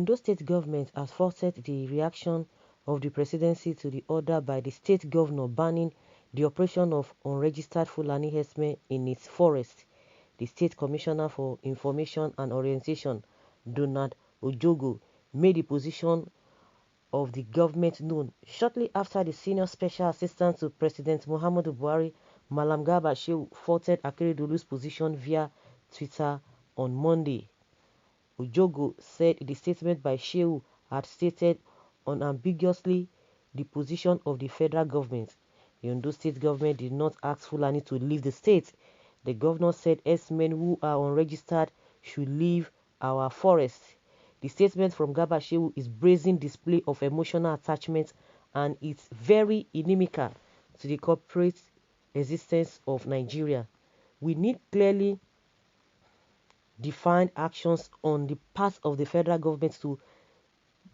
Ondo State government has faulted the reaction of the presidency to the order by the state governor banning the operation of unregistered Fulani herdsmen in its forest. The State Commissioner for Information and Orientation, Donald Ojogo, made the position of the government known shortly after the Senior Special Assistant to President Muhammadu Buhari, Malam Garba Shehu, faulted Akeredolu's position via Twitter on Monday. Ojogo said the statement by Shehu had stated unambiguously the position of the federal government. The Ondo State government did not ask Fulani to leave the state. The governor said herdsmen who are unregistered should leave our forests. The statement from Garba Shehu is brazen display of emotional attachment and it's very inimical to the corporate existence of Nigeria. We need clearly defined actions on the part of the federal government to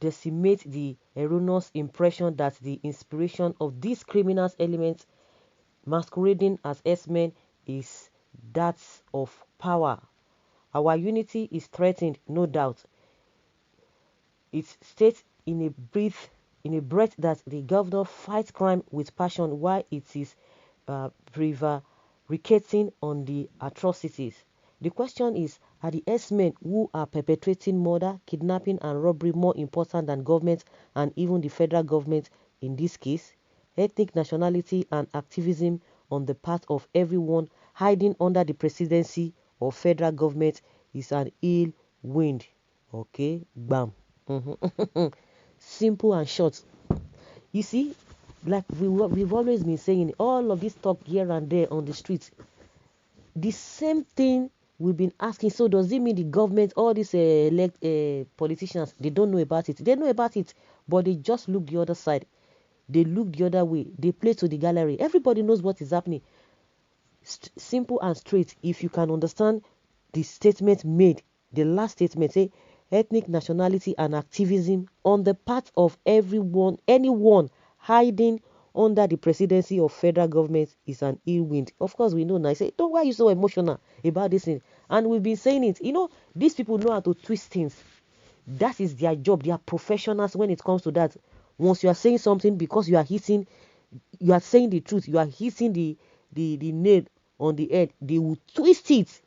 decimate the erroneous impression that the inspiration of these criminal elements masquerading as herdsmen is that of power. Our unity is threatened, no doubt. It states in a breath that the governor fights crime with passion while it is prevaricating on the atrocities. The question is, are the herdsmen who are perpetrating murder, kidnapping and robbery more important than government and even the federal government in this case? Ethnic nationality and activism on the part of everyone hiding under the presidency of federal government is an ill wind. Okay, bam. Simple and short. You see, like we've always been saying, all of this talk here and there on the streets, the same thing we've been asking. So does it mean the government, all these politicians, they don't know about it? They know about it, but they just look the other side. They look the other way. They play to the gallery. Everybody knows what is happening. Simple and straight. If you can understand the statement made, the last statement, say ethnic nationality and activism on the part of anyone hiding under the presidency of federal government is an ill wind. Of course, we know now. I say, don't why are you so emotional about this thing? And we've been saying it. You know, these people know how to twist things. That is their job. They are professionals when it comes to that. Once you are saying something because you are saying the truth, you are hitting the nail on the head, they will twist it.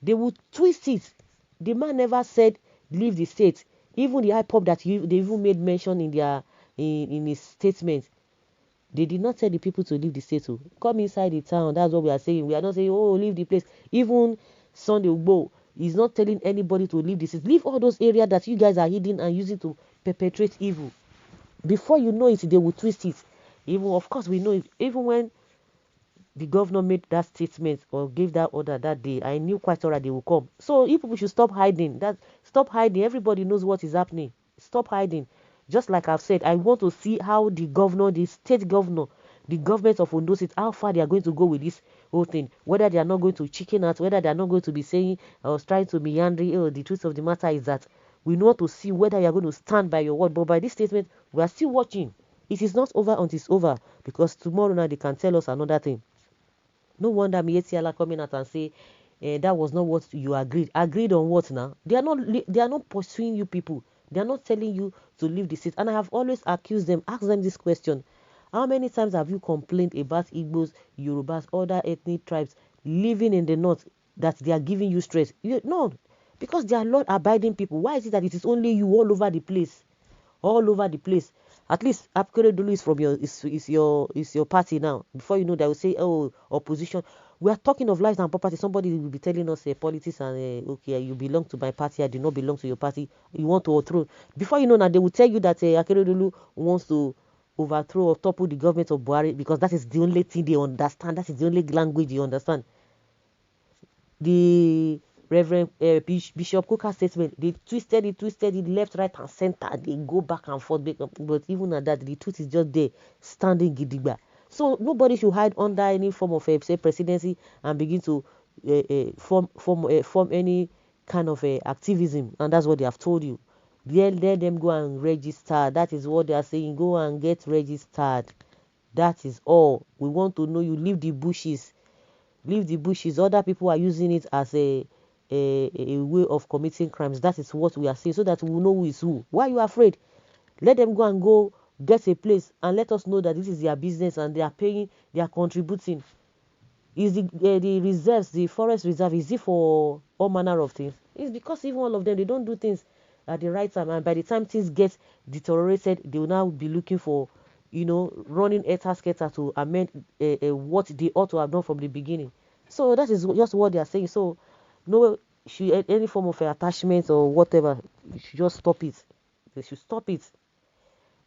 They will twist it. The man never said leave the state. Even the IPOP that they even made mention in his statement, they did not tell the people to leave the state. So come inside the town. That's what we are saying. We are not saying, oh, leave the place. Even Sunday Ugbo is not telling anybody to leave the state. Leave all those areas that you guys are hiding and using to perpetrate evil. Before you know it, they will twist it. Even, of course, we know it. Even when the governor made that statement or gave that order that day, I knew quite alright they will come. So if people should stop hiding, stop hiding. Everybody knows what is happening. Stop hiding. Just like I've said, I want to see how the governor, the state governor, the government of Ondo State, how far they are going to go with this whole thing. Whether they are not going to chicken out, whether they are not going to be saying or trying to meandering. Oh, the truth of the matter is that we want to see whether you are going to stand by your word. But by this statement, we are still watching. It is not over until it's over, because tomorrow night they can tell us another thing. No wonder Mietiala coming out and say that was not what you agreed. Agreed on what now? They are not pursuing you people. They are not telling you to leave the state. And I have always accused them, asked them this question. How many times have you complained about Igbos, Yorubas, other ethnic tribes living in the north that they are giving you stress? No, because they are law-abiding people. Why is it that it is only you all over the place? All over the place. At least AKEREDOLU is from your party now. Before you know, they will say, oh, opposition. We are talking of lives and property. Somebody will be telling us politics and okay, you belong to my party. I do not belong to your party. You want to overthrow. Before you know, now they will tell you that AKEREDOLU wants to overthrow or topple the government of Buhari because that is the only thing they understand. That is the only language they understand. The Reverend Bishop Coker's statement, they twisted it left, right, and center. They go back and forth, but even at that, the truth is just there, standing gidigba. So nobody should hide under any form of say presidency and begin to form any kind of activism, and that's what they have told you. Let them go and register. That is what they are saying. Go and get registered. That is all. We want to know you. Leave the bushes. Leave the bushes. Other people are using it as a a way of committing crimes. That is what we are saying, so that we will know who is who. Why are you afraid? Let them go get a place and let us know that this is their business and they are paying, they are contributing. Is the reserves, the forest reserve, is it for all manner of things? It's because even all of them, they don't do things at the right time, and by the time things get deteriorated, they will now be looking for, running etasketa to amend what they ought to have done from the beginning. So that is just what they are saying. So no, any form of attachment or whatever, you should just stop it. They should stop it.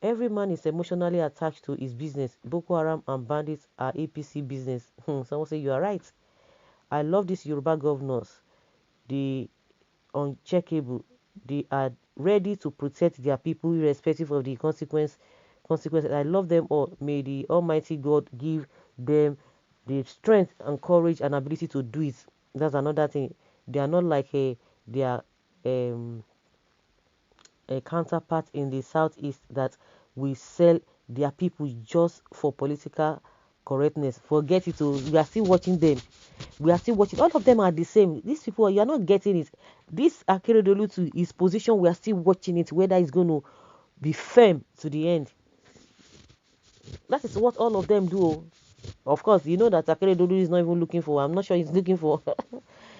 Every man is emotionally attached to his business. Boko Haram and bandits are APC business. Someone say you are right. I love these Yoruba governors. The uncheckable. They are ready to protect their people irrespective of the consequences. I love them all. May the Almighty God give them the strength and courage and ability to do it. That's another thing. They are not like their a counterpart in the southeast that will sell their people just for political correctness. Forget it. We are still watching them. We are still watching. All of them are the same. These people, you are not getting it. This Akeredolu to his position, we are still watching it, whether it's going to be firm to the end. That is what all of them do. Of course, you know that Akeredolu is not even looking for, I'm not sure he's looking for,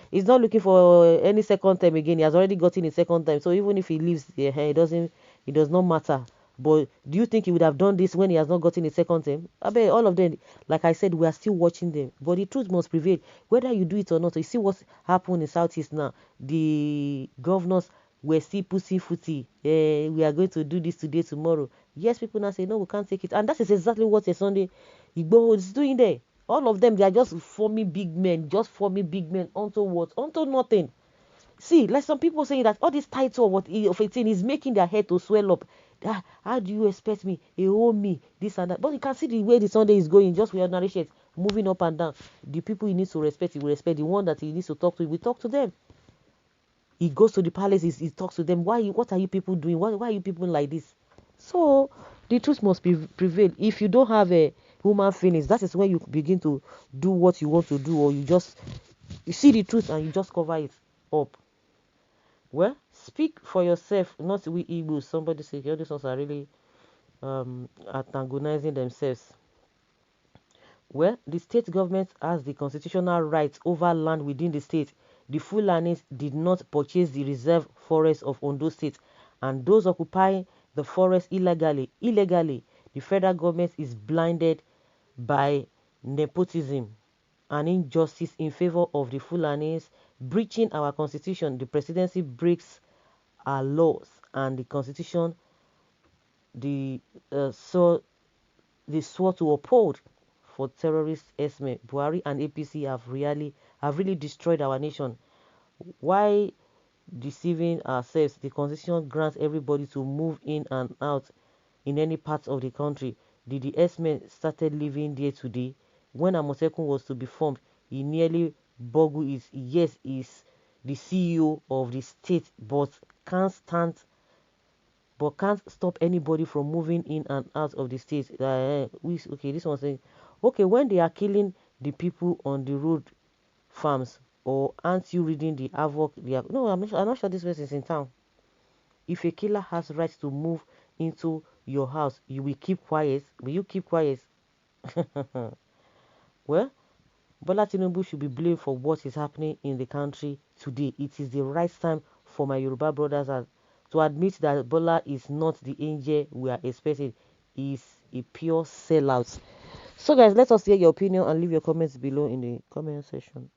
he's not looking for any second time again. He has already gotten his second time. So even if he leaves, it does not matter. But do you think he would have done this when he has not gotten his second time? I bet all of them, like I said, we are still watching them. But the truth must prevail, whether you do it or not. So you see what's happened in Southeast now. The governors were still pussyfooty. We are going to do this today, tomorrow. Yes, people now say, no, we can't take it. And that is exactly what a Sunday Igboho is doing there. All of them, they are just forming big men. Onto what? Onto nothing. See, like some people saying that all this title of a thing is making their head to swell up. How do you expect me? You owe me, this and that. But you can see the way the Sunday is going, just with ordinary shit, moving up and down. The people he needs to respect, he will respect. The one that he needs to talk to, he will talk to them. He goes to the palace, he talks to them. What are you people doing? Why are you people like this? So the truth must prevail. If you don't have a human feelings, that is when you begin to do what you want to do, or you see the truth and you just cover it up. Well, speak for yourself, not we Igbos. Somebody said, all these ones are really antagonizing themselves. Well, the state government has the constitutional right over land within the state. The Fulanis did not purchase the reserve forest of Ondo State, and those occupying the forest illegally, the federal government is blinded by nepotism and injustice in favor of the Fulanis, breaching our constitution. The presidency breaks our laws and the constitution so they swore to uphold. For terrorist Esme, Buhari and APC have really destroyed our nation. Why deceiving ourselves? The constitution grants everybody to move in and out in any part of the country. Did the Esme started living there today? When Amotekun was to be formed, he nearly boggled his yes, is the CEO of the state, but can't stop anybody from moving in and out of the state. Okay, this one saying, okay, when they are killing the people on the road farms, or aren't you reading the havoc they are? No, I'm not sure this person is in town. If a killer has right to move into your house, you will keep quiet. Will you keep quiet? Well, Bola Tinubu should be blamed for what is happening in the country today. It is the right time for my Yoruba brothers to admit that Bola is not the angel we are expecting. He is a pure sellout. So guys, let us hear your opinion and leave your comments below in the comment section.